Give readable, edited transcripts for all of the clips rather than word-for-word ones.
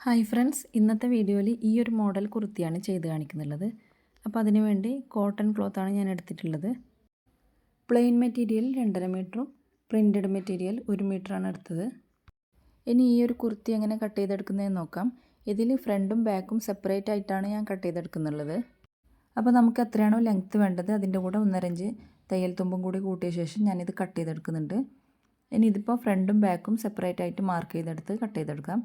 Hi friends, ഇന്നത്തെ വീഡിയോയിൽ ഈ ഒരു മോഡൽ കുർത്തിയാണ് ചെയ്ത് കാണിക്കുന്നുള്ളത്. അപ്പോൾ അതിന് വേണ്ടി കോട്ടൺ ക്ലോത്താണ് ഞാൻ എടുത്തിട്ടുള്ളത്. പ്ലെയിൻ മെറ്റീരിയൽ 2.5 മീറ്ററും പ്രിൻറ്റഡ് മെറ്റീരിയൽ 1 മീറ്ററാണ് എടുത്തത്. ഇനി ഈ ഒരു കുർത്തി എങ്ങനെ കട്ട് ചെയ്തെടുക്കുന്നതെന്ന് നോക്കാം. ഇതിൽ ഫ്രണ്ടും ബാക്കും സെപ്പറേറ്റ് ആയിട്ടാണ് ഞാൻ കട്ട് ചെയ്തെടുക്കുന്നുള്ളത്. അപ്പോൾ നമുക്ക് എത്രയാണോ ലെങ്ത്ത് വേണ്ടത് അതിൻ്റെ കൂടെ 1.5 ഇഞ്ച് തയ്യൽ തുമ്പും കൂടി കൂട്ടിയ ശേഷം ഞാനിത് കട്ട് ചെയ്തെടുക്കുന്നുണ്ട്. ഇനി ഇതിപ്പോൾ ഫ്രണ്ടും ബാക്കും സെപ്പറേറ്റ് ആയിട്ട് മാർക്ക് ചെയ്തെടുത്ത് കട്ട് ചെയ്തെടുക്കാം.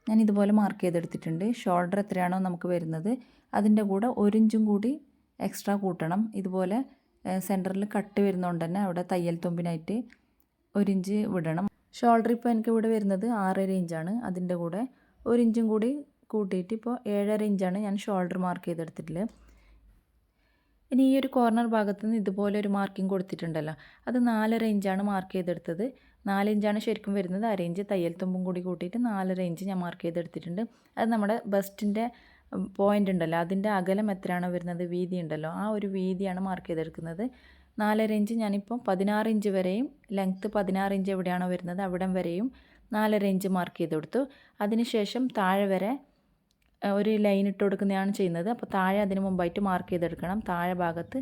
ഞാൻ ഇതുപോലെ മാർക്ക് ചെയ്തെടുത്തിട്ടുണ്ട്. ഷോൾഡർ എത്രയാണോ നമുക്ക് വരുന്നത് അതിൻ്റെ കൂടെ 1 ഇഞ്ചും കൂടി എക്സ്ട്രാ കൂട്ടണം. ഇതുപോലെ സെൻറ്ററിൽ കട്ട് വരുന്നതുകൊണ്ട് തന്നെ അവിടെ തയ്യൽ തുമ്പിനായിട്ട് 1 ഇഞ്ച് വിടണം. ഷോൾഡർ ഇപ്പോൾ എനിക്ക് ഇവിടെ വരുന്നത് 6.5 ഇഞ്ചാണ്. അതിൻ്റെ കൂടെ 1 ഇഞ്ചും കൂടി കൂട്ടിയിട്ട് ഇപ്പോൾ 7.5 ഇഞ്ചാണ് ഞാൻ ഷോൾഡർ മാർക്ക് ചെയ്തെടുത്തിട്ടുള്ളത്. ഇനി ഈ ഒരു കോർണർ ഭാഗത്ത് നിന്ന് ഇതുപോലെ ഒരു മാർക്കിംഗ് കൊടുത്തിട്ടുണ്ടല്ലോ, അത് 4.5 ഇഞ്ചാണ് മാർക്ക് ചെയ്തെടുത്തത്. 4 ഇഞ്ചാണ് ശരിക്കും വരുന്നത്. 1/2 ഇഞ്ച് തയ്യൽ തുമ്പും കൂടി കൂട്ടിയിട്ട് 4.5 ഇഞ്ച് ഞാൻ മാർക്ക് ചെയ്തെടുത്തിട്ടുണ്ട്. അത് നമ്മുടെ ബസ്റ്റിൻ്റെ പോയിൻ്റ് ഉണ്ടല്ലോ, അതിൻ്റെ അകലം എത്രയാണോ വരുന്നത്, വീതി ഉണ്ടല്ലോ, ആ ഒരു വീതിയാണ് മാർക്ക് ചെയ്തെടുക്കുന്നത്. 4.5 ഇഞ്ച് ഞാനിപ്പോൾ 16 ഇഞ്ച് വരെയും ലെങ്ത്ത് 16 ഇഞ്ച് എവിടെയാണോ വരുന്നത് അവിടം വരെയും 4.5 ഇഞ്ച് മാർക്ക് ചെയ്ത് കൊടുത്തു. അതിനുശേഷം താഴെ വരെ ഒരു ലൈൻ ഇട്ട് കൊടുക്കുന്നതാണ് ചെയ്യുന്നത്. അപ്പോൾ താഴെ അതിന് മുമ്പായിട്ട് മാർക്ക് ചെയ്തെടുക്കണം. താഴെ ഭാഗത്ത്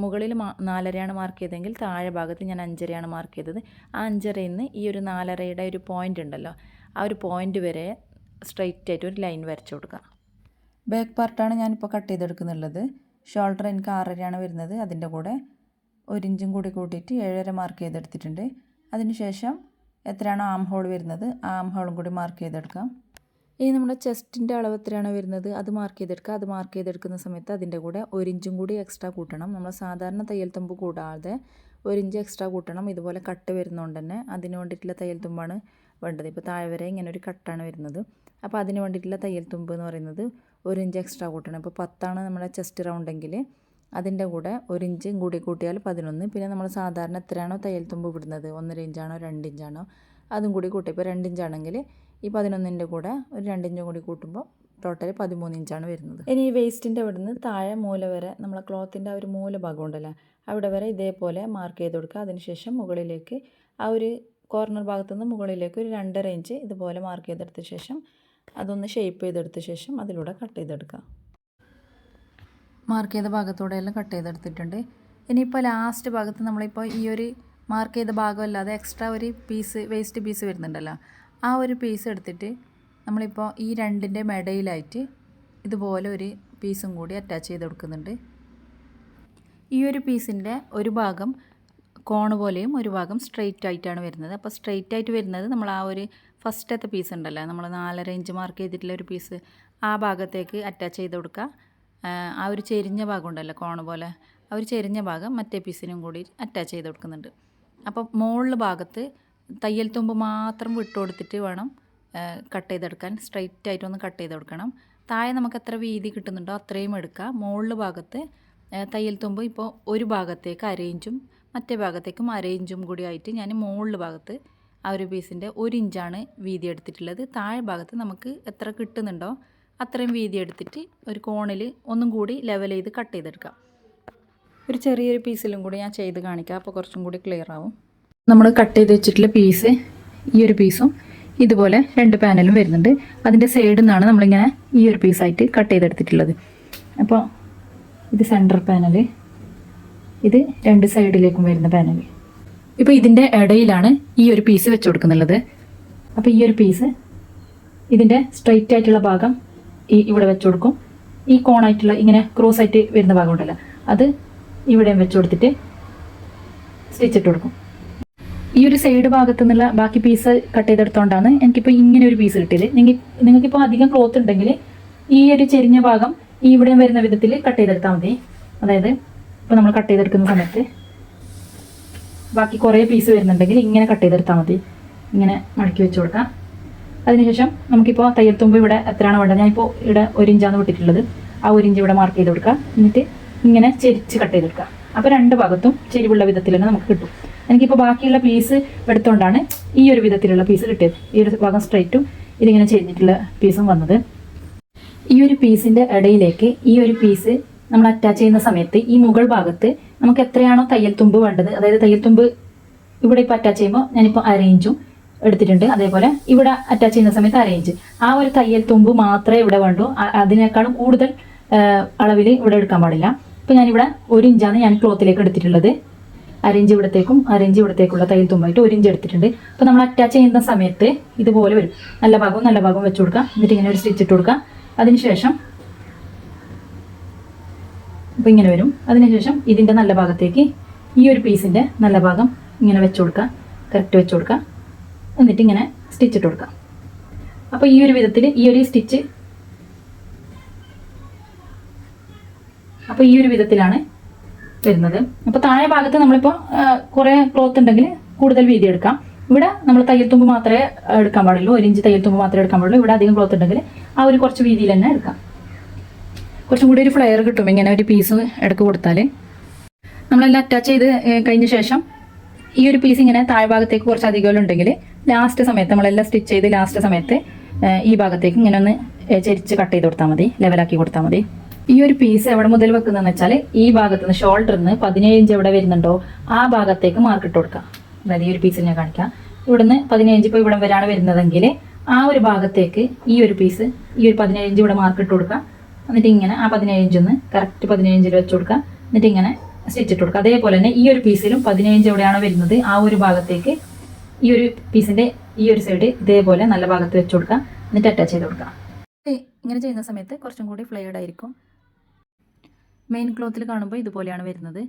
മുകളിൽ 4.5 മാർക്ക് ചെയ്തെങ്കിൽ താഴെ ഭാഗത്ത് ഞാൻ 5.5 മാർക്ക് ചെയ്തത്. ആ 5.5 നിന്ന് ഈ ഒരു 4.5 ഒരു പോയിൻ്റ് ഉണ്ടല്ലോ, ആ ഒരു പോയിൻ്റ് വരെ സ്ട്രെയിറ്റ് ആയിട്ട് ഒരു ലൈൻ വരച്ചു കൊടുക്കുക. ബാക്ക് പാർട്ടാണ് ഞാനിപ്പോൾ കട്ട് ചെയ്തെടുക്കുന്നുള്ളത്. ഷോൾഡർ എനിക്ക് 6.5 വരുന്നത്. അതിൻ്റെ കൂടെ 1 ഇഞ്ചും കൂടി കൂട്ടിയിട്ട് 7.5 മാർക്ക് ചെയ്തെടുത്തിട്ടുണ്ട്. അതിനുശേഷം എത്രയാണോ ആം ഹോൾ വരുന്നത് ആ ആം ഹോളും കൂടി മാർക്ക് ചെയ്തെടുക്കാം. ഇനി നമ്മുടെ ചെസ്റ്റിൻ്റെ അളവ് എത്രയാണോ വരുന്നത് അത് മാർക്ക് ചെയ്തെടുക്കുക. അത് മാർക്ക് ചെയ്തെടുക്കുന്ന സമയത്ത് അതിൻ്റെ കൂടെ 1 ഇഞ്ചും കൂടി എക്സ്ട്രാ കൂട്ടണം. നമ്മൾ സാധാരണ തയ്യൽ തുമ്പ് കൂടാതെ 1 ഇഞ്ച് എക്സ്ട്രാ കൂട്ടണം. ഇതുപോലെ കട്ട് വരുന്നതുകൊണ്ട് തന്നെ അതിന് വേണ്ടിയിട്ടുള്ള തയ്യൽ തുമ്പാണ് വേണ്ടത്. ഇപ്പോൾ താഴെ വരെ ഇങ്ങനെ ഒരു കട്ടാണ് വരുന്നത്. അപ്പോൾ അതിന് വേണ്ടിയിട്ടുള്ള തയ്യൽ തുമ്പ് എന്ന് പറയുന്നത് 1 ഇഞ്ച് എക്സ്ട്രാ കൂട്ടണം. ഇപ്പോൾ 10 നമ്മുടെ ചെസ്റ്റ് റൗണ്ടെങ്കിൽ അതിൻ്റെ കൂടെ 1 ഇഞ്ചും കൂടി കൂട്ടിയാൽ 11. പിന്നെ നമ്മൾ സാധാരണ എത്രയാണോ തയ്യൽ തുമ്പ് വിടുന്നത്, 1.5 ഇഞ്ചാണോ 2 ഇഞ്ചാണോ അതും കൂടി കൂട്ടി. ഇപ്പോൾ 2 ഇഞ്ചാണെങ്കിൽ ഈ 11ൻ്റെ കൂടെ ഒരു 2 ഇഞ്ചും കൂടി കൂട്ടുമ്പോൾ ടോട്ടൽ 13 ഇഞ്ചാണ് വരുന്നത്. ഇനി ഈ വേസ്റ്റിൻ്റെ അവിടെ നിന്ന് താഴെ മൂല വരെ നമ്മളെ ക്ലോത്തിൻ്റെ ആ ഒരു മൂല ഭാഗം ഉണ്ടല്ലോ അവിടെ വരെ ഇതേപോലെ മാർക്ക് ചെയ്ത് കൊടുക്കുക. അതിനുശേഷം മുകളിലേക്ക് ആ ഒരു കോർണർ ഭാഗത്തുനിന്ന് മുകളിലേക്ക് ഒരു 2.5 ഇഞ്ച് ഇതുപോലെ മാർക്ക് ചെയ്തെടുത്ത ശേഷം അതൊന്ന് ഷേപ്പ് ചെയ്തെടുത്ത ശേഷം അതിലൂടെ കട്ട് ചെയ്തെടുക്കുക. മാർക്ക് ചെയ്ത ഭാഗത്തൂടെയെല്ലാം കട്ട് ചെയ്തെടുത്തിട്ടുണ്ട്. ഇനിയിപ്പോൾ ലാസ്റ്റ് ഭാഗത്ത് നമ്മളിപ്പോൾ ഈ ഒരു മാർക്ക് ചെയ്ത ഭാഗമല്ലാതെ എക്സ്ട്രാ ഒരു പീസ് വേസ്റ്റ് പീസ് വരുന്നുണ്ടല്ലോ, ആ ഒരു പീസ് എടുത്തിട്ട് നമ്മളിപ്പോൾ ഈ രണ്ടിൻ്റെ ഇടയിലായിട്ട് ഇതുപോലെ ഒരു പീസും കൂടി അറ്റാച്ച് ചെയ്ത് കൊടുക്കുന്നുണ്ട്. ഈ ഒരു പീസിൻ്റെ ഒരു ഭാഗം കോണ് പോലെയും ഒരു ഭാഗം സ്ട്രെയിറ്റ് ആയിട്ടാണ് വരുന്നത്. അപ്പോൾ സ്ട്രെയിറ്റ് ആയിട്ട് വരുന്നത് നമ്മൾ ആ ഒരു ഫസ്റ്റത്തെ പീസ് ഉണ്ടല്ലോ, നമ്മൾ 4.5 ഇഞ്ച് മാർക്ക് ചെയ്തിട്ടുള്ള ഒരു പീസ്, ആ ഭാഗത്തേക്ക് അറ്റാച്ച് ചെയ്ത് കൊടുക്കുക. ആ ഒരു ചെരിഞ്ഞ ഭാഗം ഉണ്ടല്ലോ കോണ് പോലെ, ആ ഒരു ചെരിഞ്ഞ ഭാഗം മറ്റേ പീസിനും കൂടി അറ്റാച്ച് ചെയ്ത് കൊടുക്കുന്നുണ്ട്. അപ്പോൾ മുകളിൽ ഭാഗത്ത് തയ്യൽ തുമ്പ് മാത്രം വിട്ട് കൊടുത്തിട്ട് വേണം കട്ട് ചെയ്തെടുക്കാൻ. സ്ട്രെയിറ്റ് ആയിട്ടൊന്ന് കട്ട് ചെയ്ത് കൊടുക്കണം. താഴെ നമുക്ക് എത്ര വീതി കിട്ടുന്നുണ്ടോ അത്രയും എടുക്കുക. മുകളിൽ ഭാഗത്ത് തയ്യൽ തുമ്പ് ഇപ്പോൾ ഒരു ഭാഗത്തേക്ക് 1/2 ഇഞ്ചും മറ്റേ ഭാഗത്തേക്കും 1/2 ഇഞ്ചും കൂടി ആയിട്ട് ഞാൻ മുകളിൽ ഭാഗത്ത് ആ ഒരു പീസിൻ്റെ 1 ഇഞ്ചാണ് വീതി എടുത്തിട്ടുള്ളത്. താഴെ ഭാഗത്ത് നമുക്ക് എത്ര കിട്ടുന്നുണ്ടോ അത്രയും വീതി എടുത്തിട്ട് ഒരു കോണിൽ ഒന്നും കൂടി ലെവൽ ചെയ്ത് കട്ട് ചെയ്തെടുക്കാം. ഒരു ചെറിയൊരു പീസിലും കൂടി ഞാൻ ചെയ്ത് കാണിക്കാം, അപ്പോൾ കുറച്ചും കൂടി ക്ലിയർ ആവും. നമ്മൾ കട്ട് ചെയ്ത് വെച്ചിട്ടുള്ള പീസ് ഈ ഒരു പീസും ഇതുപോലെ 2 പാനലും വരുന്നുണ്ട്. അതിൻ്റെ സൈഡിൽ നിന്നാണ് നമ്മളിങ്ങനെ ഈ ഒരു പീസായിട്ട് കട്ട് ചെയ്തെടുത്തിട്ടുള്ളത്. അപ്പോൾ ഇത് സെൻറ്റർ പാനൽ, ഇത് 2 സൈഡിലേക്കും വരുന്ന പാനൽ. ഇപ്പോൾ ഇതിൻ്റെ ഇടയിലാണ് ഈ ഒരു പീസ് വെച്ച് കൊടുക്കുന്നുള്ളത്. അപ്പോൾ ഈ ഒരു പീസ് ഇതിൻ്റെ സ്ട്രെയിറ്റ് ആയിട്ടുള്ള ഭാഗം ഇവിടെ വെച്ച് കൊടുക്കും. ഈ കോണായിട്ടുള്ള ഇങ്ങനെ ക്രോസ് ആയിട്ട് വരുന്ന ഭാഗം ഉണ്ടല്ലോ അത് ഇവിടെയും വെച്ച് കൊടുത്തിട്ട് സ്റ്റിച്ച് ഇട്ട് കൊടുക്കും. ഈ ഒരു സൈഡ് ഭാഗത്തു നിന്നുള്ള ബാക്കി പീസ് കട്ട് ചെയ്തെടുത്തോണ്ടാണ് എനിക്കിപ്പോൾ ഇങ്ങനെ ഒരു പീസ് കിട്ടിയത്. നിങ്ങൾക്കിപ്പോൾ അധികം ക്ലോത്ത് ഉണ്ടെങ്കിൽ ഈ ഒരു ചെരിഞ്ഞ ഭാഗം ഈ ഇവിടെയും വരുന്ന വിധത്തിൽ കട്ട് ചെയ്തെടുത്താൽ മതി. അതായത് ഇപ്പോൾ നമ്മൾ കട്ട് ചെയ്തെടുക്കുന്ന സമയത്ത് ബാക്കി കുറേ പീസ് വരുന്നുണ്ടെങ്കിൽ ഇങ്ങനെ കട്ട് ചെയ്തെടുത്താൽ മതി. ഇങ്ങനെ മടക്കി വെച്ച് കൊടുക്കാം. അതിനുശേഷം നമുക്കിപ്പോൾ തയ്യൽ തുമ്പ് ഇവിടെ എത്രയാണോ വേണ്ടത്, ഞാനിപ്പോൾ ഇവിടെ 1 ഇഞ്ചാണ് വിട്ടിട്ടുള്ളത്. ആ 1 ഇഞ്ച് ഇവിടെ മാർക്ക് ചെയ്ത് കൊടുക്കുക. എന്നിട്ട് ഇങ്ങനെ ചെരിച്ച് കട്ട് ചെയ്തെടുക്കുക. അപ്പോൾ 2 ഭാഗത്തും ചെരിവുള്ള വിധത്തിൽ തന്നെ നമുക്ക് കിട്ടും. എനിക്കിപ്പോൾ ബാക്കിയുള്ള പീസ് എടുത്തുകൊണ്ടാണ് ഈ ഒരു വിധത്തിലുള്ള പീസ് കിട്ടിയത്. ഈ ഒരു ഭാഗം സ്ട്രെയിറ്റും ഇതിങ്ങനെ ചെരിഞ്ഞിട്ടുള്ള പീസും വന്നത്. ഈ ഒരു പീസിൻ്റെ ഇടയിലേക്ക് ഈ ഒരു പീസ് നമ്മൾ അറ്റാച്ച് ചെയ്യുന്ന സമയത്ത് ഈ മുകൾ ഭാഗത്ത് നമുക്ക് എത്രയാണോ തയ്യൽ തുമ്പ് വേണ്ടത്, അതായത് തയ്യൽ തുമ്പ് ഇവിടെ ഇപ്പോൾ അറ്റാച്ച് ചെയ്യുമ്പോൾ ഞാനിപ്പോൾ 1/2 ഇഞ്ചും എടുത്തിട്ടുണ്ട്. അതേപോലെ ഇവിടെ അറ്റാച്ച് ചെയ്യുന്ന സമയത്ത് അരയിഞ്ച്. ആ ഒരു തയ്യൽ തുമ്പ് മാത്രമേ ഇവിടെ വേണ്ടൂ. അതിനേക്കാളും കൂടുതൽ അളവിൽ ഇവിടെ എടുക്കാൻ പാടില്ല. ഇപ്പം ഞാനിവിടെ 1 ഇഞ്ചാണ് ഞാൻ ക്ലോത്തിലേക്ക് എടുത്തിട്ടുള്ളത്. അരയിഞ്ച് ഇവിടത്തേക്കും അരയിഞ്ച് ഇവിടത്തേക്കുള്ള തയ്യൽ തുമ്പായിട്ട് 1 ഇഞ്ച് എടുത്തിട്ടുണ്ട്. അപ്പോൾ നമ്മൾ അറ്റാച്ച് ചെയ്യുന്ന സമയത്ത് ഇതുപോലെ വരും. നല്ല ഭാഗവും വെച്ച് കൊടുക്കുക. എന്നിട്ട് ഇങ്ങനെ ഒരു സ്റ്റിച്ച് ഇട്ട് കൊടുക്കുക. അതിനുശേഷം അപ്പോൾ ഇങ്ങനെ വരും. അതിനുശേഷം ഇതിൻ്റെ നല്ല ഭാഗത്തേക്ക് ഈ ഒരു പീസിൻ്റെ നല്ല ഭാഗം ഇങ്ങനെ വെച്ച് കൊടുക്കുക. കറക്റ്റ് വെച്ച് കൊടുക്കുക. എന്നിട്ട് ഇങ്ങനെ സ്റ്റിച്ച് ഇട്ട് കൊടുക്കുക. അപ്പോൾ ഈ ഒരു വിധത്തിൽ ഈ ഒരു വിധത്തിലാണ് വരുന്നത്. അപ്പോൾ താഴെ ഭാഗത്ത് നമ്മളിപ്പോൾ കുറേ ക്ലോത്ത് ഉണ്ടെങ്കിൽ കൂടുതൽ വീതി എടുക്കാം. ഇവിടെ നമ്മൾ തയ്യൽ തുമ്പ് മാത്രമേ എടുക്കാൻ പാടുള്ളൂ. 1 ഇഞ്ച് തയ്യൽ തുമ്പ് മാത്രമേ എടുക്കാൻ പാടുള്ളൂ. ഇവിടെ അധികം ക്ലോത്ത് ഉണ്ടെങ്കിൽ ആ ഒരു കുറച്ച് വീതിയിൽ തന്നെ എടുക്കാം. കുറച്ചും കൂടി ഒരു ഫ്ലെയർ കിട്ടും ഇങ്ങനെ ഒരു പീസ് ഇടയ്ക്ക് കൊടുത്താൽ. നമ്മളെല്ലാം അറ്റാച്ച് ചെയ്ത് കഴിഞ്ഞ ശേഷം ഈ ഒരു പീസ് ഇങ്ങനെ താഴെ ഭാഗത്തേക്ക് കുറച്ച് അധികം ഉണ്ടെങ്കിൽ ലാസ്റ്റ് സമയത്ത് നമ്മളെല്ലാം സ്റ്റിച്ച് ചെയ്ത് ലാസ്റ്റ് സമയത്ത് ഈ ഭാഗത്തേക്ക് ഇങ്ങനെ ഒന്ന് ചെരിച്ച് കട്ട് ചെയ്ത് കൊടുത്താൽ മതി, ലെവലാക്കി കൊടുത്താൽ മതി. ഈ ഒരു പീസ് എവിടെ മുതൽ വെക്കുന്നതെന്ന് വെച്ചാൽ ഈ ഭാഗത്ത് നിന്ന് ഷോൾഡറിന് 17 ഇഞ്ച് എവിടെ വരുന്നുണ്ടോ ആ ഭാഗത്തേക്ക് മാർക്ക് ഇട്ട് കൊടുക്കാം. അതായത് ഈ ഒരു പീസ് ഞാൻ കാണിക്കാം. ഇവിടുന്ന് 17 ഇഞ്ച് ഇപ്പോൾ ഇവിടെ വരാണ് വരുന്നതെങ്കിൽ ആ ഒരു ഭാഗത്തേക്ക് ഈ ഒരു പീസ് ഈ ഒരു 17 ഇഞ്ച് ഇവിടെ മാർക്ക് ഇട്ട് കൊടുക്കുക. എന്നിട്ട് ഇങ്ങനെ ആ 17 ഇഞ്ച് ഒന്ന് കറക്റ്റ് 17 ഇഞ്ചിൽ വെച്ച് കൊടുക്കുക. എന്നിട്ട് ഇങ്ങനെ സ്റ്റിച്ച് ഇട്ട് കൊടുക്കുക. അതേപോലെ തന്നെ ഈ ഒരു പീസിലും 17 ഇഞ്ച് എവിടെയാണോ വരുന്നത് ആ ഒരു ഭാഗത്തേക്ക് ഈ ഒരു പീസിൻ്റെ ഈ ഒരു സൈഡ് ഇതേപോലെ നല്ല ഭാഗത്ത് വെച്ച് കൊടുക്കുക. എന്നിട്ട് അറ്റാച്ച് ചെയ്ത് കൊടുക്കുക. ഇങ്ങനെ ചെയ്യുന്ന സമയത്ത് കുറച്ചും കൂടി ഫ്ലെയർഡ് ആയിരിക്കും. മെയിൻ ക്ലോത്തിൽ കാണുമ്പോൾ ഇതുപോലെയാണ് വരുന്നത്.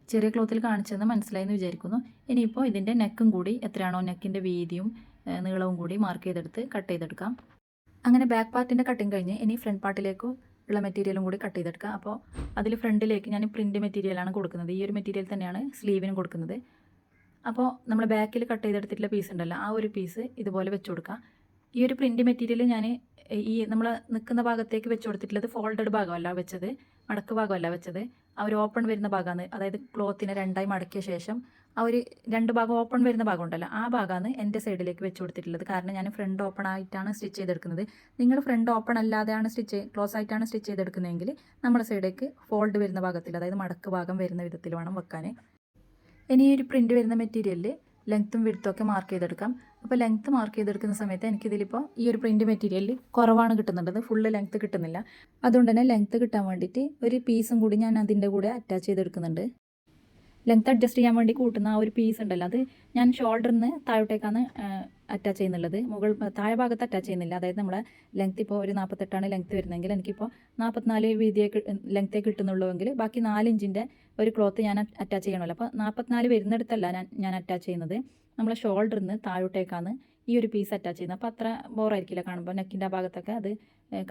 ചെറിയ ക്ലോത്തിൽ കാണിച്ചതെന്ന് മനസ്സിലായെന്ന് വിചാരിക്കുന്നു. ഇനിയിപ്പോൾ ഇതിൻ്റെ നെക്കും കൂടി എത്രയാണോ നെക്കിൻ്റെ വീതിയും നീളവും കൂടി മാർക്ക് ചെയ്തെടുത്ത് കട്ട് ചെയ്തെടുക്കാം. അങ്ങനെ ബാക്ക് പാർട്ടിൻ്റെ കട്ടിങ് കഴിഞ്ഞ് ഇനി ഫ്രണ്ട് പാർട്ടിലേക്ക് ഉള്ള മെറ്റീരിയലും കൂടി കട്ട് ചെയ്തെടുക്കാം. അപ്പോൾ അതിൽ ഫ്രണ്ടിലേക്ക് ഞാൻ പ്രിൻ്റ് മെറ്റീരിയലാണ് കൊടുക്കുന്നത്. ഈ ഒരു മെറ്റീരിയൽ തന്നെയാണ് സ്ലീവിനും കൊടുക്കുന്നത്. അപ്പോൾ നമ്മൾ ബാക്കിൽ കട്ട് ചെയ്തെടുത്തിട്ടുള്ള പീസ് ഉണ്ടല്ലോ ആ ഒരു പീസ് ഇതുപോലെ വെച്ച് കൊടുക്കുക. ഈ ഒരു പ്രിൻ്റ് മെറ്റീരിയൽ ഞാൻ ഈ നമ്മൾ നിൽക്കുന്ന ഭാഗത്തേക്ക് വെച്ച് കൊടുത്തിട്ടുള്ളത് ഫോൾഡഡ് ഭാഗമല്ല വെച്ചത്, മടക്ക് ഭാഗമല്ല വെച്ചത്. ആ ഒരു ഓപ്പൺ വരുന്ന ഭാഗമാണ്, അതായത് ക്ലോത്തിനെ രണ്ടായി മടക്കിയ ശേഷം ആ ഒരു 2 ഭാഗം ഓപ്പൺ വരുന്ന ഭാഗം ഉണ്ടല്ലോ ആ ഭാഗമാണ് എൻ്റെ സൈഡിലേക്ക് വെച്ച് കൊടുത്തിട്ടുള്ളത്. കാരണം ഞാൻ ഫ്രണ്ട് ഓപ്പൺ ആയിട്ടാണ് സ്റ്റിച്ച് ചെയ്തെടുക്കുന്നത്. നിങ്ങൾ ഫ്രണ്ട് ഓപ്പൺ അല്ലാതെയാണ് ക്ലോസ് ആയിട്ടാണ് സ്റ്റിച്ച് ചെയ്തെടുക്കുന്നതെങ്കിൽ നമ്മുടെ സൈഡിലേക്ക് ഫോൾഡ് വരുന്ന ഭാഗത്തിൽ, അതായത് മടക്ക് ഭാഗം വരുന്ന വിധത്തിൽ വേണം വെക്കാൻ. ഇനി ഈ ഒരു പ്രിൻ്റ് വരുന്ന മെറ്റീരിയലിൽ ലെങ്ത്തും വിഡ്ത്തും ഒക്കെ മാർക്ക് ചെയ്തെടുക്കാം. അപ്പോൾ ലെങ്ത്ത് മാർക്ക് ചെയ്തെടുക്കുന്ന സമയത്ത് എനിക്കിതിലിപ്പോൾ ഈ ഒരു പ്രിൻ്റ് മെറ്റീരിയലിൽ കുറവാണ് കിട്ടുന്നുള്ളത്, ഫുള്ള് ലെങ്ത്ത് കിട്ടുന്നില്ല. അതുകൊണ്ട് തന്നെ ലെങ്ത്ത് കിട്ടാൻ വേണ്ടിയിട്ട് ഒരു പീസും കൂടി ഞാൻ അതിൻ്റെ കൂടെ അറ്റാച്ച് ചെയ്തെടുക്കുന്നുണ്ട്. ലെങ്ത്ത് അഡ്ജസ്റ്റ് ചെയ്യാൻ വേണ്ടി കൂട്ടുന്ന ആ ഒരു പീസ് ഉണ്ടല്ലോ അത് ഞാൻ ഷോൾഡറിന് താഴോട്ടേക്കാണ് അറ്റാച്ച് ചെയ്യുന്നുള്ളത്. താഴെ ഭാഗത്ത് അറ്റാച്ച് ചെയ്യുന്നില്ല. അതായത് നമ്മളെ ലെങ്ത്ത് ഇപ്പോൾ ഒരു 48 ലെങ്ത്ത് വരുന്നതെങ്കിൽ എനിക്കിപ്പോൾ 44 വീതിയെ ലെങ്ത്തേ കിട്ടുന്നുള്ളൂവെങ്കിൽ ബാക്കി 4 ഇഞ്ചിൻ്റെ ഒരു ക്ലോത്ത് ഞാൻ അറ്റാച്ച് ചെയ്യണമല്ലോ. അപ്പോൾ 44 വരുന്നിടത്തല്ല ഞാൻ അറ്റാച്ച് ചെയ്യുന്നത്, നമ്മളെ ഷോൾഡറിന് താഴോട്ടേക്കാണ് ഈ ഒരു പീസ് അറ്റാച്ച് ചെയ്യുന്നത്. അപ്പോൾ അത്ര ബോറായിരിക്കില്ല കാണുമ്പോൾ. നെക്കിൻ്റെ ആ ഭാഗത്തൊക്കെ അത്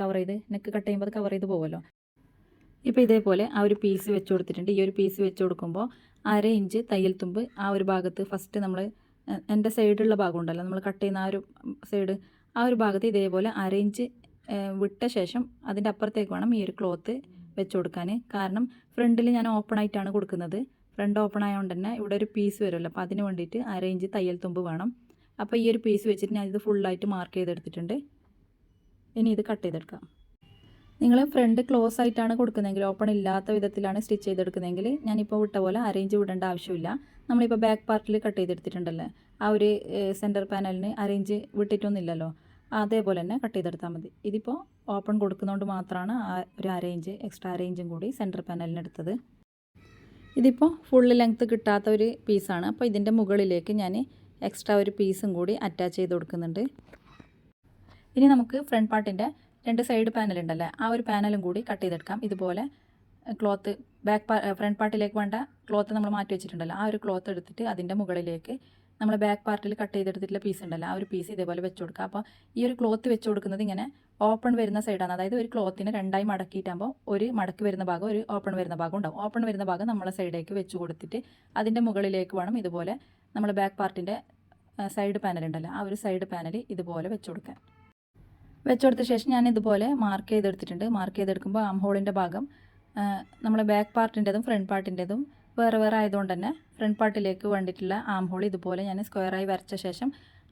കവർ ചെയ്ത് നെക്ക് കട്ട് ചെയ്യുമ്പോൾ അത് കവർ ചെയ്ത് പോകുമല്ലോ. ഇപ്പോൾ ഇതേപോലെ ആ ഒരു പീസ് വെച്ച് കൊടുത്തിട്ടുണ്ട്. ഈ ഒരു പീസ് വെച്ച് കൊടുക്കുമ്പോൾ 1/2 ഇഞ്ച് തയ്യൽ തുമ്പ് ആ ഒരു ഭാഗത്ത് ഫസ്റ്റ് നമ്മൾ എൻ്റെ സൈഡുള്ള ഭാഗം ഉണ്ടല്ലോ നമ്മൾ കട്ട് ചെയ്യുന്ന ആ ഒരു സൈഡ് ആ ഒരു ഭാഗത്ത് ഇതേപോലെ 1/2 ഇഞ്ച് വിട്ട ശേഷം അതിൻ്റെ അപ്പുറത്തേക്ക് വേണം ഈ ഒരു ക്ലോത്ത് വെച്ച് കൊടുക്കാൻ. കാരണം ഫ്രണ്ടിൽ ഞാൻ ഓപ്പൺ ആയിട്ടാണ് കൊടുക്കുന്നത്. ഫ്രണ്ട് ഓപ്പൺ ആയതുകൊണ്ട് തന്നെ ഇവിടെ ഒരു പീസ് വരുമല്ലോ. അപ്പോൾ അതിന് വേണ്ടിയിട്ട് 1/2 ഇഞ്ച് തയ്യൽ തുമ്പ് വേണം. അപ്പോൾ ഈ ഒരു പീസ് വെച്ചിട്ട് ഞാനിത് ഫുള്ളായിട്ട് മാർക്ക് ചെയ്തെടുത്തിട്ടുണ്ട്. ഇനി ഇത് കട്ട് ചെയ്തെടുക്കാം. നിങ്ങൾ ഫ്രണ്ട് ക്ലോസ് ആയിട്ടാണ് കൊടുക്കുന്നതെങ്കിൽ, ഓപ്പൺ ഇല്ലാത്ത വിധത്തിലാണ് സ്റ്റിച്ച് ചെയ്തെടുക്കുന്നതെങ്കിൽ ഞാനിപ്പോൾ വിട്ട പോലെ 1/2 ഇഞ്ച് വിടേണ്ട ആവശ്യമില്ല. നമ്മളിപ്പോൾ ബാക്ക് പാർട്ടിൽ കട്ട് ചെയ്തെടുത്തിട്ടുണ്ടല്ലോ ആ ഒരു സെൻറ്റർ പാനലിന് 1/2 ഇഞ്ച് വിട്ടിട്ടൊന്നുമില്ലല്ലോ, അതേപോലെ തന്നെ കട്ട് ചെയ്തെടുത്താൽ മതി. ഇതിപ്പോൾ ഓപ്പൺ കൊടുക്കുന്നതുകൊണ്ട് മാത്രമാണ് ഒരു 1/2 ഇഞ്ച് എക്സ്ട്രാ 1/2 ഇഞ്ചും കൂടി സെൻറ്റർ പാനലിന് എടുത്തത്. ഇതിപ്പോൾ ഫുള്ള് ലെങ്ത്ത് കിട്ടാത്ത ഒരു പീസാണ്. അപ്പോൾ ഇതിൻ്റെ മുകളിലേക്ക് ഞാൻ എക്സ്ട്രാ ഒരു പീസും കൂടി അറ്റാച്ച് ചെയ്ത് കൊടുക്കുന്നുണ്ട്. ഇനി നമുക്ക് ഫ്രണ്ട് പാർട്ടിൻ്റെ 2 സൈഡ് പാനലുണ്ടല്ലോ ആ ഒരു പാനലും കൂടി കട്ട് ചെയ്തെടുക്കാം. ഇതുപോലെ ക്ലോത്ത് ഫ്രണ്ട് പാർട്ടിലേക്ക് വേണ്ട ക്ലോത്ത് നമ്മൾ മാറ്റി വെച്ചിട്ടുണ്ടല്ലോ ആ ഒരു ക്ലോത്ത് എടുത്തിട്ട് അതിൻ്റെ മുകളിലേക്ക് നമ്മൾ ബാക്ക് പാർട്ടിൽ കട്ട് ചെയ്തെടുത്തിട്ടുള്ള പീസ് ഉണ്ടല്ലോ ആ ഒരു പീസ് ഇതേപോലെ വെച്ച് കൊടുക്കുക. അപ്പോൾ ഈ ഒരു ക്ലോത്ത് വെച്ച് കൊടുക്കുന്നത് ഇങ്ങനെ ഓപ്പൺ വരുന്ന സൈഡാണ്. അതായത് ഒരു ക്ലോത്തിനെ 2ആയി മടക്കിയിട്ടാകുമ്പോൾ ഒരു മടക്കി വരുന്ന ഭാഗം ഒരു ഓപ്പൺ വരുന്ന ഭാഗം ഉണ്ടാവും. ഓപ്പൺ വരുന്ന ഭാഗം നമ്മളെ സൈഡിലേക്ക് വെച്ച് കൊടുത്തിട്ട് അതിൻ്റെ മുകളിലേക്ക് വേണം ഇതുപോലെ നമ്മൾ ബാക്ക് പാർട്ടിൻ്റെ സൈഡ് പാനൽ ഉണ്ടല്ലോ ആ ഒരു സൈഡ് പാനൽ ഇതുപോലെ വെച്ച് കൊടുക്കാൻ. വെച്ച് കൊടുത്ത ശേഷം ഞാൻ ഇതുപോലെ മാർക്ക് ചെയ്തെടുത്തിട്ടുണ്ട്. മാർക്ക് ചെയ്തെടുക്കുമ്പോൾ ആം ഹോളിൻ്റെ ഭാഗം നമ്മൾ ബാക്ക് പാർട്ടിൻ്റെതും ഫ്രണ്ട് പാർട്ടിൻ്റെതും വേറെ വേറെ ആയതുകൊണ്ട് തന്നെ ഫ്രണ്ട് പാർട്ടിലേക്ക് വേണ്ടിയിട്ടുള്ള ആം ഹോൾ ഇതുപോലെ ഞാൻ സ്ക്വയറായി വരച്ച ശേഷം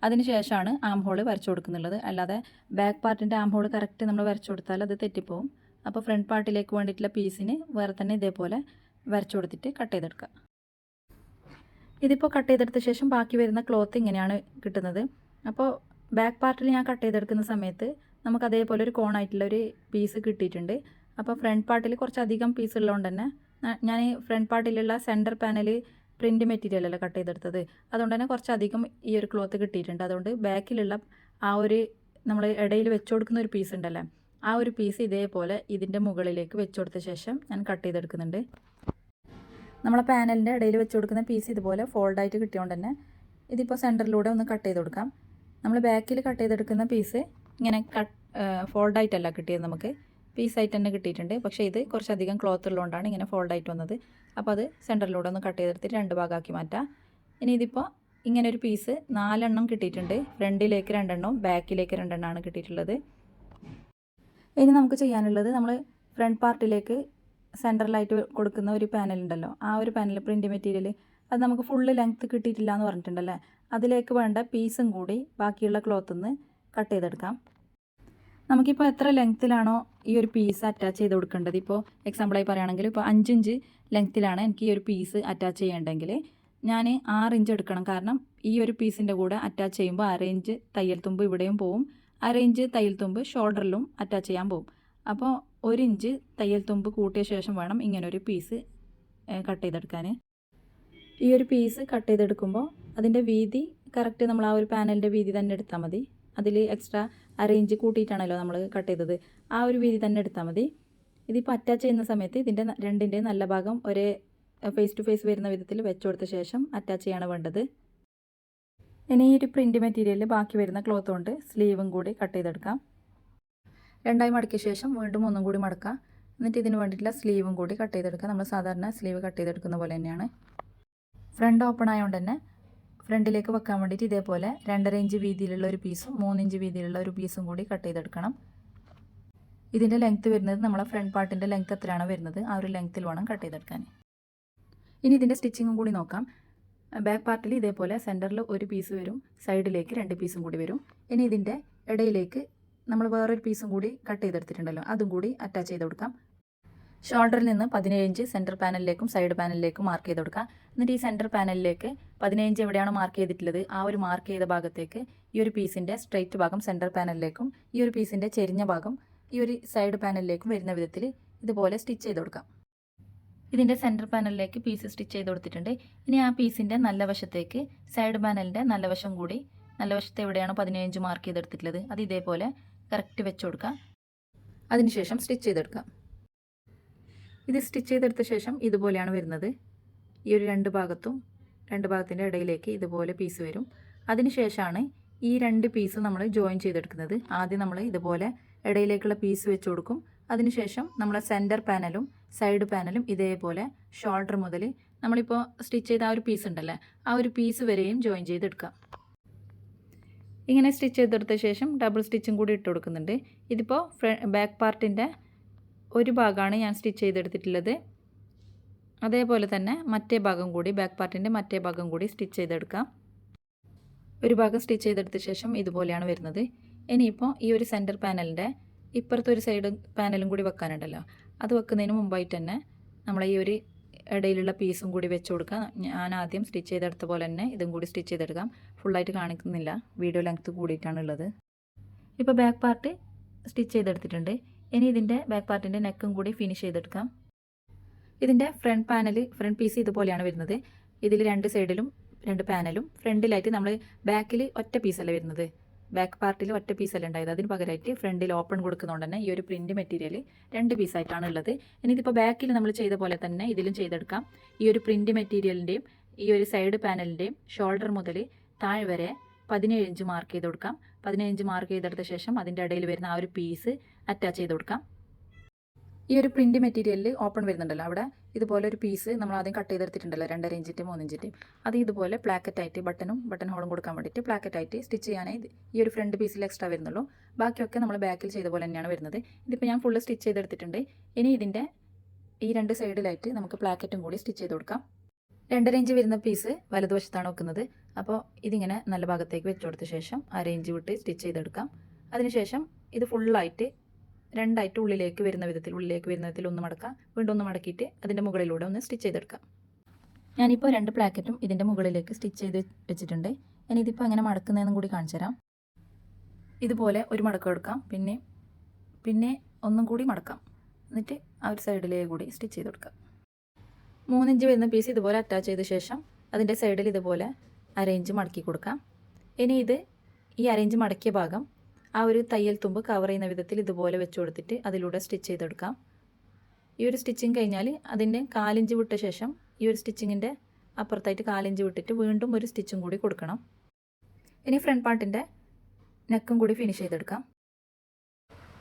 അതിന് ശേഷമാണ് ആം ഹോൾ വരച്ചു കൊടുക്കുന്നുള്ളത്. അല്ലാതെ ബാക്ക് പാർട്ടിൻ്റെ ആം ഹോൾ കറക്റ്റ് നമ്മൾ വരച്ചു കൊടുത്താൽ അത് തെറ്റിപ്പോവും. അപ്പോൾ ഫ്രണ്ട് പാർട്ടിലേക്ക് വേണ്ടിയിട്ടുള്ള പീസിന് വേറെ തന്നെ ഇതേപോലെ വരച്ചു കൊടുത്തിട്ട് കട്ട് ചെയ്തെടുക്കുക. ഇതിപ്പോൾ കട്ട് ചെയ്തെടുത്ത ശേഷം ബാക്കി വരുന്ന ക്ലോത്ത് ഇങ്ങനെയാണ് കിട്ടുന്നത്. അപ്പോൾ ബാക്ക് പാർട്ടിൽ ഞാൻ കട്ട് ചെയ്തെടുക്കുന്ന സമയത്ത് നമുക്ക് അതേപോലെ ഒരു കോണായിട്ടുള്ള ഒരു പീസ് കിട്ടിയിട്ടുണ്ട്. അപ്പോൾ ഫ്രണ്ട് പാർട്ടിൽ കുറച്ചധികം പീസ് ഉള്ളതുകൊണ്ട് തന്നെ ഞാൻ ഫ്രണ്ട് പാർട്ടിലുള്ള സെൻറ്റർ പാനൽ പ്രിൻറ്റ് മെറ്റീരിയൽ അല്ല കട്ട് ചെയ്തെടുത്തത്, അതുകൊണ്ട് തന്നെ കുറച്ചധികം ഈ ഒരു ക്ലോത്ത് കിട്ടിയിട്ടുണ്ട്. അതുകൊണ്ട് ബാക്കിലുള്ള ആ ഒരു നമ്മൾ ഇടയിൽ വെച്ച് കൊടുക്കുന്ന ഒരു പീസ് ഉണ്ടല്ലോ, ആ ഒരു പീസ് ഇതേപോലെ ഇതിൻ്റെ മുകളിലേക്ക് വെച്ച് കൊടുത്ത ശേഷം ഞാൻ കട്ട് ചെയ്തെടുക്കുന്നുണ്ട്. നമ്മളെ പാനലിൻ്റെ ഇടയിൽ വെച്ച് കൊടുക്കുന്ന പീസ് ഇതുപോലെ ഫോൾഡായിട്ട് കിട്ടിയതുകൊണ്ട് തന്നെ ഇതിപ്പോൾ സെൻറ്ററിലൂടെ ഒന്ന് കട്ട് ചെയ്ത് കൊടുക്കാം. നമ്മൾ ബാക്കിൽ കട്ട് ചെയ്തെടുക്കുന്ന പീസ് ഇങ്ങനെ ഫോൾഡായിട്ടല്ല കിട്ടിയത്, നമുക്ക് പീസായിട്ട് തന്നെ കിട്ടിയിട്ടുണ്ട്. പക്ഷേ ഇത് കുറച്ചധികം ക്ലോത്ത് ഉള്ളതുകൊണ്ടാണ് ഇങ്ങനെ ഫോൾഡായിട്ട് വന്നത്. അപ്പോൾ അത് സെൻറ്ററിലൂടെ ഒന്ന് കട്ട് ചെയ്തെടുത്തിട്ട് 2 ഭാഗമാക്കി മാറ്റാം. ഇനി ഇതിപ്പോൾ ഇങ്ങനെ ഒരു പീസ് 4 എണ്ണം കിട്ടിയിട്ടുണ്ട്. ഫ്രണ്ടിലേക്ക് 2 എണ്ണവും ബാക്കിലേക്ക് 2 എണ്ണമാണ് കിട്ടിയിട്ടുള്ളത്. ഇനി നമുക്ക് ചെയ്യാനുള്ളത്, നമ്മൾ ഫ്രണ്ട് പാർട്ടിലേക്ക് സെൻറ്ററിലായിട്ട് കൊടുക്കുന്ന ഒരു പാനൽ ഉണ്ടല്ലോ, ആ ഒരു പാനൽ പ്രിൻറ്റ് മെറ്റീരിയൽ അത് നമുക്ക് ഫുള്ള് ലെങ്ത്ത് കിട്ടിയിട്ടില്ല എന്ന് പറഞ്ഞിട്ടുണ്ടല്ലേ, അതിലേക്ക് വേണ്ട പീസും കൂടി ബാക്കിയുള്ള ക്ലോത്തിൽ നിന്ന് കട്ട് ചെയ്തെടുക്കാം. നമുക്കിപ്പോൾ എത്ര ലെങ്ത്തിലാണോ ഈ ഒരു പീസ് അറ്റാച്ച് ചെയ്ത് കൊടുക്കേണ്ടത്, ഇപ്പോൾ എക്സാമ്പിളായി പറയുകയാണെങ്കിൽ ഇപ്പോൾ 5 ഇഞ്ച് ലെങ്ത്തിലാണ് എനിക്ക് ഈ ഒരു പീസ് അറ്റാച്ച് ചെയ്യേണ്ടെങ്കിൽ ഞാൻ 6 ഇഞ്ച് എടുക്കണം. കാരണം ഈ ഒരു പീസിൻ്റെ കൂടെ അറ്റാച്ച് ചെയ്യുമ്പോൾ 1/2 ഇഞ്ച് തയ്യൽ തുമ്പ് ഇവിടെയും പോവും, 1/2 ഇഞ്ച് തയ്യൽ തുമ്പ് ഷോൾഡറിലും അറ്റാച്ച് ചെയ്യാൻ പോവും. അപ്പോൾ 1 ഇഞ്ച് തയ്യൽ തുമ്പ് കൂട്ടിയ ശേഷം വേണം ഇങ്ങനൊരു പീസ് കട്ട് ചെയ്തെടുക്കാൻ. ഈ ഒരു പീസ് കട്ട് ചെയ്തെടുക്കുമ്പോൾ അതിൻ്റെ വീതി കറക്റ്റ് നമ്മൾ ആ ഒരു പാനലിൻ്റെ വീതി തന്നെ എടുത്താൽ മതി. അതിൽ എക്സ്ട്രാ 1/2 ഇഞ്ച് കൂട്ടിയിട്ടാണല്ലോ നമ്മൾ കട്ട് ചെയ്തത്, ആ ഒരു വീതി തന്നെ എടുത്താൽ മതി. ഇതിപ്പോൾ അറ്റാച്ച് ചെയ്യുന്ന സമയത്ത് ഇതിൻ്റെ രണ്ടിൻ്റെ നല്ല ഭാഗം ഒരേ ഫേസ് ടു ഫേസ് വരുന്ന വിധത്തിൽ വെച്ച് കൊടുത്ത ശേഷം അറ്റാച്ച് ചെയ്യാണ് വേണ്ടത്. ഇനി ഈ ഒരു പ്രിൻറ്റ് മെറ്റീരിയലിൽ ബാക്കി വരുന്ന ക്ലോത്ത് കൊണ്ട് സ്ലീവും കൂടി കട്ട് ചെയ്തെടുക്കാം. 2ആയി മടക്കിയ ശേഷം വീണ്ടും ഒന്നും കൂടി മടക്കാം. എന്നിട്ട് ഇതിന് വേണ്ടിയിട്ടുള്ള സ്ലീവും കൂടി കട്ട് ചെയ്തെടുക്കാം. നമ്മൾ സാധാരണ സ്ലീവ് കട്ട് ചെയ്തെടുക്കുന്ന പോലെ തന്നെയാണ്. ഫ്രണ്ട് ഓപ്പൺ ആയതുകൊണ്ട് തന്നെ ഫ്രണ്ടിലേക്ക് വെക്കാൻ വേണ്ടിയിട്ട് ഇതേപോലെ 2.5 ഇഞ്ച് വീതിയിലുള്ള ഒരു പീസും 3 ഇഞ്ച് വീതിയിലുള്ള ഒരു പീസും കൂടി കട്ട് ചെയ്തെടുക്കണം. ഇതിൻ്റെ ലെങ്ത്ത് വരുന്നത് നമ്മളെ ഫ്രണ്ട് പാർട്ടിൻ്റെ ലെങ്ത്ത് എത്രയാണോ വരുന്നത് ആ ഒരു ലെങ്ത്തിൽ വേണം കട്ട് ചെയ്തെടുക്കാൻ. ഇനി ഇതിൻ്റെ സ്റ്റിച്ചിങ്ങും കൂടി നോക്കാം. ബാക്ക് പാർട്ടിൽ ഇതേപോലെ സെൻറ്ററിൽ ഒരു പീസ് വരും, സൈഡിലേക്ക് 2 പീസും കൂടി വരും. ഇനി ഇതിൻ്റെ ഇടയിലേക്ക് നമ്മൾ വേറൊരു പീസും കൂടി കട്ട് ചെയ്തെടുത്തിട്ടുണ്ടല്ലോ, അതും കൂടി അറ്റാച്ച് ചെയ്ത് കൊടുക്കാം. ഷോൾഡറിൽ നിന്ന് 17 ഇഞ്ച് സെൻറ്റർ പാനലിലേക്കും സൈഡ് പാനലിലേക്കും മാർക്ക് ചെയ്ത് കൊടുക്കാം. എന്നിട്ട് ഈ സെൻറ്റർ പാനലിലേക്ക് 15 ഇഞ്ച് എവിടെയാണ് മാർക്ക് ചെയ്തിട്ടുള്ളത് ആ ഒരു മാർക്ക് ചെയ്ത ഭാഗത്തേക്ക് ഈ ഒരു പീസിൻ്റെ സ്ട്രെയിറ്റ് ഭാഗം സെൻറ്റർ പാനലിലേക്കും ഈ ഒരു പീസിൻ്റെ ചെരിഞ്ഞ ഭാഗം ഈ ഒരു സൈഡ് പാനലിലേക്കും വരുന്ന വിധത്തിൽ ഇതുപോലെ സ്റ്റിച്ച് ചെയ്ത് കൊടുക്കാം. ഇതിൻ്റെ സെൻറ്റർ പാനലിലേക്ക് പീസ് സ്റ്റിച്ച് ചെയ്ത് കൊടുത്തിട്ടുണ്ട്. ഇനി ആ പീസിൻ്റെ നല്ല വശത്തേക്ക് സൈഡ് പാനലിൻ്റെ നല്ല വശം കൂടി, നല്ല വശത്ത് എവിടെയാണ് 15 ഇഞ്ച് മാർക്ക് ചെയ്തെടുത്തിട്ടുള്ളത് അത് ഇതേപോലെ കറക്റ്റ് വെച്ച് കൊടുക്കാം. അതിനുശേഷം സ്റ്റിച്ച് ചെയ്തെടുക്കാം. ഇത് സ്റ്റിച്ച് ചെയ്തെടുത്ത ശേഷം ഇതുപോലെയാണ് വരുന്നത്. ഈ ഒരു രണ്ട് ഭാഗത്തിൻ്റെ ഇടയിലേക്ക് ഇതുപോലെ പീസ് വരും. അതിനുശേഷമാണ് ഈ 2 പീസ് നമ്മൾ ജോയിൻ ചെയ്തെടുക്കുന്നത്. ആദ്യം നമ്മൾ ഇതുപോലെ ഇടയിലേക്കുള്ള പീസ് വെച്ച് കൊടുക്കും. അതിനുശേഷം നമ്മളെ സെൻറ്റർ പാനലും സൈഡ് പാനലും ഇതേപോലെ ഷോൾഡർ മുതൽ നമ്മളിപ്പോൾ സ്റ്റിച്ച് ചെയ്ത ആ ഒരു പീസ് ഉണ്ടല്ലേ ആ ഒരു പീസ് വരെയും ജോയിൻ ചെയ്തെടുക്കാം. ഇങ്ങനെ സ്റ്റിച്ച് ചെയ്തെടുത്ത ശേഷം ഡബിൾ സ്റ്റിച്ചും കൂടി ഇട്ട് കൊടുക്കുന്നുണ്ട്. ഇതിപ്പോൾ ബാക്ക് പാർട്ടിൻ്റെ ഒരു ഭാഗമാണ് ഞാൻ സ്റ്റിച്ച് ചെയ്തെടുത്തിട്ടുള്ളത്. അതേപോലെ തന്നെ മറ്റേ ഭാഗം കൂടി, ബാക്ക് പാർട്ടിൻ്റെ മറ്റേ ഭാഗം കൂടി സ്റ്റിച്ച് ചെയ്തെടുക്കാം. ഒരു ഭാഗം സ്റ്റിച്ച് ചെയ്തെടുത്ത ശേഷം ഇതുപോലെയാണ് വരുന്നത്. ഇനിയിപ്പോൾ ഈ ഒരു സെൻറ്റർ പാനലിൻ്റെ ഇപ്പുറത്തൊരു സൈഡ് പാനലും കൂടി വെക്കാനുണ്ടല്ലോ, അത് വെക്കുന്നതിന് മുമ്പായിട്ട് തന്നെ നമ്മൾ ഈ ഒരു ഇടയിലുള്ള പീസും കൂടി വെച്ച് കൊടുക്കാം. ഞാൻ ആദ്യം സ്റ്റിച്ച് ചെയ്തെടുത്ത പോലെ തന്നെ ഇതും കൂടി സ്റ്റിച്ച് ചെയ്തെടുക്കാം. ഫുള്ളായിട്ട് കാണിക്കുന്നില്ല, വീഡിയോ ലെങ്ത്ത് കൂടിയിട്ടാണുള്ളത്. ഇപ്പോൾ ബാക്ക് പാർട്ട് സ്റ്റിച്ച് ചെയ്തെടുത്തിട്ടുണ്ട്. ഇനി ഇതിൻ്റെ ബാക്ക് പാർട്ടിൻ്റെ നെക്കും കൂടി ഫിനിഷ് ചെയ്തെടുക്കാം. ഇതിൻ്റെ ഫ്രണ്ട് പീസ് ഇതുപോലെയാണ് വരുന്നത്. ഇതിൽ 2 സൈഡിലും 2 പാനലും ഫ്രണ്ടിലായിട്ട് നമ്മൾ ബാക്കിൽ ഒറ്റ പീസല്ല വരുന്നത്, ബാക്ക് പാർട്ടിൽ ഒറ്റ പീസല്ല ഉണ്ടായത്. അതിന് പകരമായിട്ട് ഫ്രണ്ടിൽ ഓപ്പൺ കൊടുക്കുന്നതുകൊണ്ട് തന്നെ ഈ ഒരു പ്രിൻറ്റ് മെറ്റീരിയൽ 2 പീസായിട്ടാണ് ഉള്ളത്. ഇനി ഇതിപ്പോൾ ബാക്കിൽ നമ്മൾ ചെയ്ത പോലെ തന്നെ ഇതിലും ചെയ്തെടുക്കാം. ഈ ഒരു പ്രിൻറ്റ് മെറ്റീരിയലിൻ്റെയും ഈ ഒരു സൈഡ് പാനലിൻ്റെയും ഷോൾഡർ മുതൽ താഴെ വരെ 17 ഇഞ്ച് മാർക്ക് ചെയ്ത് കൊടുക്കാം. 17 ഇഞ്ച് മാർക്ക് ചെയ്തെടുത്ത ശേഷം അതിൻ്റെ ഇടയിൽ വരുന്ന ആ ഒരു പീസ് അറ്റാച്ച് ചെയ്ത് കൊടുക്കാം. ഈ ഒരു പ്രിൻറ്റ് മെറ്റീരിയലിൽ ഓപ്പൺ വരുന്നുണ്ടല്ലോ, അവിടെ ഇതുപോലെ ഒരു പീസ് നമ്മൾ ആദ്യം കട്ട് ചെയ്തെടുത്തിട്ടുണ്ടല്ലോ 2.5 ഇഞ്ചിൻ്റെ 3 ഇഞ്ചിൻ്റെ, അത് ഇതുപോലെ പ്ലാക്കറ്റായിട്ട് ബട്ടൺ ഹോളും കൊടുക്കാൻ വേണ്ടിയിട്ട് പ്ലാക്കറ്റായിട്ട് സ്റ്റിച്ച് ചെയ്യാനായി ഈ ഒരു ഫ്രണ്ട് പീസിൽ എക്സ്ട്രാ വരുന്നുള്ളൂ. ബാക്കിയൊക്കെ നമ്മൾ ബാക്കിൽ ചെയ്ത പോലെ തന്നെയാണ് വരുന്നത്. ഇതിപ്പോൾ ഞാൻ ഫുള്ള് സ്റ്റിച്ച് ചെയ്തെടുത്തിട്ടുണ്ട്. ഇനി ഇതിൻ്റെ ഈ 2 സൈഡിലായിട്ട് നമുക്ക് പ്ലാക്കറ്റും കൂടി സ്റ്റിച്ച് ചെയ്ത് കൊടുക്കാം. 2.5 ഇഞ്ച് വരുന്ന പീസ് വലതുവശത്താണ് വെക്കുന്നത്. അപ്പോൾ ഇതിങ്ങനെ നല്ല ഭാഗത്തേക്ക് വെച്ച് കൊടുത്ത ശേഷം 1/2 ഇഞ്ച് വിട്ട് സ്റ്റിച്ച് ചെയ്തെടുക്കാം. അതിനുശേഷം ഇത് ഫുള്ളായിട്ട് 2ആയിട്ട് ഉള്ളിലേക്ക് വരുന്ന വിധത്തിൽ ഒന്ന് മടക്കാം, വീണ്ടും ഒന്ന് മടക്കിയിട്ട് അതിൻ്റെ മുകളിലൂടെ ഒന്ന് സ്റ്റിച്ച് ചെയ്തെടുക്കാം. ഞാനിപ്പോൾ 2 പ്ലാക്കറ്റും ഇതിൻ്റെ മുകളിലേക്ക് സ്റ്റിച്ച് ചെയ്ത് വെച്ചിട്ടുണ്ട്. ഇനി ഇതിപ്പോൾ എങ്ങനെ മടക്കുന്നതെന്നും കൂടി കാണിച്ചു തരാം. ഇതുപോലെ ഒരു മടക്കം എടുക്കാം, പിന്നെ ഒന്നും കൂടി മടക്കാം, എന്നിട്ട് ആ ഒരു സൈഡിലേക്ക് കൂടി സ്റ്റിച്ച് ചെയ്ത് കൊടുക്കാം. 3 ഇഞ്ച് വരുന്ന പീസ് ഇതുപോലെ അറ്റാച്ച് ചെയ്ത ശേഷം അതിൻ്റെ സൈഡിൽ ഇതുപോലെ അരയിഞ്ച് മടക്കി കൊടുക്കാം. ഇനി ഈ അരയിഞ്ച് മടക്കിയ ഭാഗം ആ ഒരു തയ്യൽ തുമ്പ് കവർ ചെയ്യുന്ന വിധത്തിൽ ഇതുപോലെ വെച്ച് കൊടുത്തിട്ട് അതിലൂടെ സ്റ്റിച്ച് ചെയ്തെടുക്കാം. ഈ ഒരു സ്റ്റിച്ചിങ് കഴിഞ്ഞാൽ അതിൻ്റെ 4 ഇഞ്ച് വിട്ട ശേഷം ഈ ഒരു സ്റ്റിച്ചിങ്ങിൻ്റെ അപ്പുറത്തായിട്ട് 4 ഇഞ്ച് വിട്ടിട്ട് വീണ്ടും ഒരു സ്റ്റിച്ചും കൂടി കൊടുക്കണം. ഇനി ഫ്രണ്ട് പാർട്ടിൻ്റെ നെക്കും കൂടി ഫിനിഷ് ചെയ്തെടുക്കാം.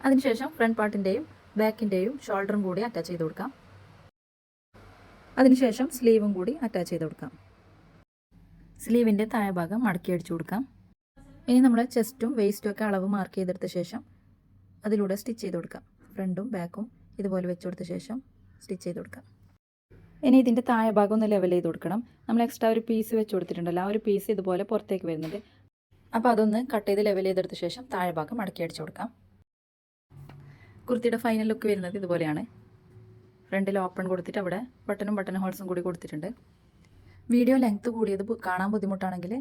അതിനുശേഷം ഫ്രണ്ട് പാർട്ടിൻ്റെയും ബാക്കിൻ്റെയും ഷോൾഡറും കൂടി അറ്റാച്ച് ചെയ്ത് കൊടുക്കാം. അതിനുശേഷം സ്ലീവും കൂടി അറ്റാച്ച് ചെയ്ത് കൊടുക്കാം. സ്ലീവിൻ്റെ താഴെ ഭാഗം മടക്കി അടിച്ചു കൊടുക്കാം. ഇനി നമ്മൾ ചെസ്റ്റും വേസ്റ്റും ഒക്കെ അളവ് മാർക്ക് ചെയ്തെടുത്ത ശേഷം അതിലൂടെ സ്റ്റിച്ച് ചെയ്ത് കൊടുക്കാം. ഫ്രണ്ടും ബാക്കും ഇതുപോലെ വെച്ച് കൊടുത്ത ശേഷം സ്റ്റിച്ച് ചെയ്ത് കൊടുക്കാം. ഇനി ഇതിൻ്റെ താഴെ ഭാഗം ഒന്ന് ലെവൽ ചെയ്ത് കൊടുക്കണം. നമ്മൾ എക്സ്ട്രാ ഒരു പീസ് വെച്ച് കൊടുത്തിട്ടുണ്ടല്ലോ, ആ ഒരു പീസ് ഇതുപോലെ പുറത്തേക്ക് വരുന്നുണ്ട്. അപ്പോൾ അതൊന്ന് കട്ട് ചെയ്ത് ലെവൽ ചെയ്തെടുത്ത ശേഷം താഴെ ഭാഗം മടക്കി അടിച്ചു കൊടുക്കാം. കുർത്തിയുടെ ഫൈനൽ ലുക്ക് വരുന്നത് ഇതുപോലെയാണ്. ഫ്രണ്ടിൽ ഓപ്പൺ കൊടുത്തിട്ട് അവിടെ ബട്ടൺ ഹോൾസും കൂടി കൊടുത്തിട്ടുണ്ട്. വീഡിയോ ലെങ്ത്ത് കൂടിയത് കാണാൻ ബുദ്ധിമുട്ടാണെങ്കിൽ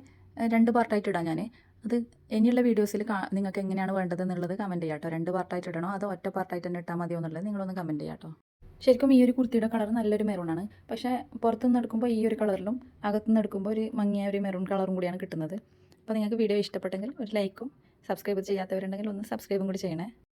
2 പാർട്ടായിട്ട് ഇടാം ഞാൻ. അത് ഇനിയുള്ള വീഡിയോസിൽ നിങ്ങൾക്ക് എങ്ങനെയാണ് വേണ്ടത് എന്നുള്ളത് കമൻറ്റ് ചെയ്യാം കേട്ടോ. 2 പാർട്ടായിട്ട് ഇടണോ അതോ ഒറ്റ പാർട്ടായിട്ട് തന്നെ ഇട്ടാൽ മതിയോ എന്നുള്ളത് നിങ്ങളൊന്ന് കമൻറ്റ് ചെയ്യാം കേട്ടോ. ശരിക്കും ഈ ഒരു കുർത്തിയുടെ കളർ നല്ലൊരു മെറൂണാണ്. പക്ഷേ പുറത്തുനിന്ന് എടുക്കുമ്പോൾ ഈ ഒരു കളറിലും അകത്തുനിന്ന് എടുക്കുമ്പോൾ ഒരു മങ്ങിയ ഒരു മെറൂൺ കളറും കൂടിയാണ് കിട്ടുന്നത്. അപ്പോൾ നിങ്ങൾക്ക് വീഡിയോ ഇഷ്ടപ്പെട്ടെങ്കിൽ ഒരു ലൈക്കും, സബ്സ്ക്രൈബ് ചെയ്യാത്തവരുണ്ടെങ്കിൽ ഒന്ന് സബ്സ്ക്രൈബും കൂടി ചെയ്യണേ.